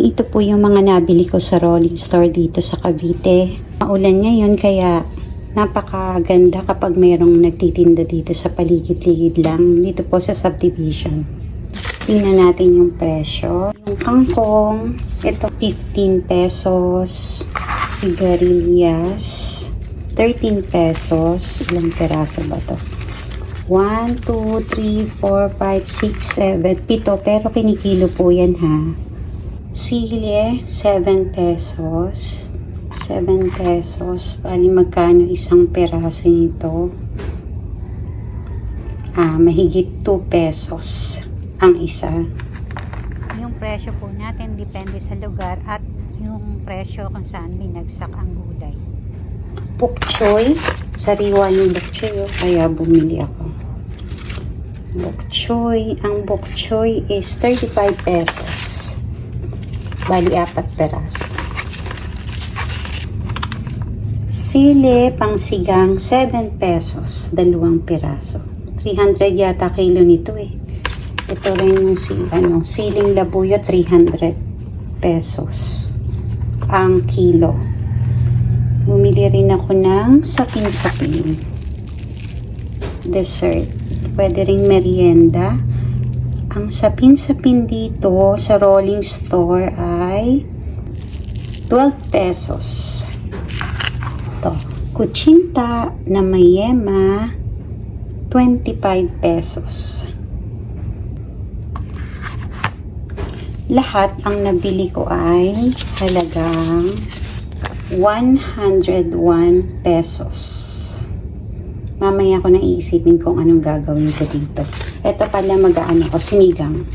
Morning, ito po yung mga nabili ko sa rolling store dito sa Cavite. Maulan ngayon kaya napakaganda kapag mayroong nagtitinda dito sa paligid-ligid lang. Dito po sa subdivision. Tingnan natin yung presyo. Yung kangkong, ito 15 pesos. Sigarilyas, 13 pesos. Ilang peraso ba to? 1, 2, 3, 4, 5, 6, 7, 7. Pero kinikilo po yan ha. Sili, 7 pesos. 7 pesos. Bali magkano isang peraso nito? Mahigit 2 pesos ang isa. Yung presyo po natin depende sa lugar at yung presyo kung saan binagsak ang gulay. Bok choy. Sariwa yung bok choy, kaya bumili ako. Bok choy. Ang bok choy is 35 pesos. Bali 4 peraso. Sili pangsigang 7 pesos, 2 peraso. 300 yata kilo nito eh. Ito rin yung siling labuyo 300 pesos ang kilo. Bumili rin ako ng sapin-sapin. Dessert. Pwede ring merienda. Ang sapin-sapin dito sa rolling store ay 12 pesos. Ito. Kutsinta na may yema, 25 pesos. Lahat ang nabili ko ay halagang 101 pesos. Mamaya ko nang iisipin kung anong gagawin ko dito. Ito pala mag-aano ko, sinigang.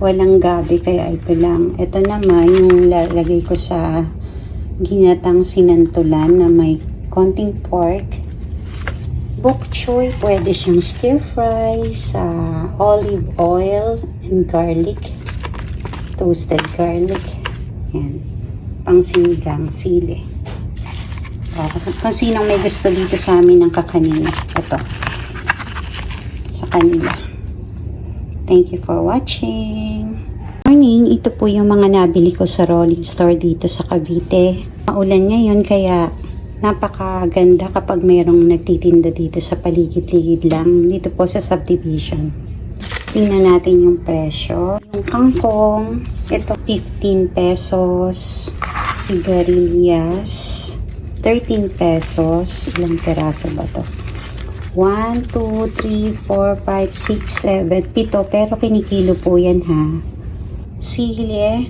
Walang gabi kaya ito lang. Ito naman yung lalagay ko sa ginatang sinantulan na may konting pork. Bok choy, pwede siyang stir fry sa olive oil and garlic. Toasted garlic. Yan. Pang sinigang, sili. Kung sinong may gusto dito sa amin ng kakanin. Ito. Sa kanila. Thank you for watching. Morning, ito po yung mga nabili ko sa rolling store dito sa Cavite. Maulan ngayon kaya napakaganda kapag mayroong nagtitinda dito sa paligid-ligid lang. Dito po sa subdivision. Tingnan natin yung presyo. Yung kangkong, ito 15 pesos. Sigarilyas, 13 pesos. Ilang peraso ba to? 1, 2, 3, 4, 5, 6, 7, 7. Pero kinikilo po yan ha. Sili,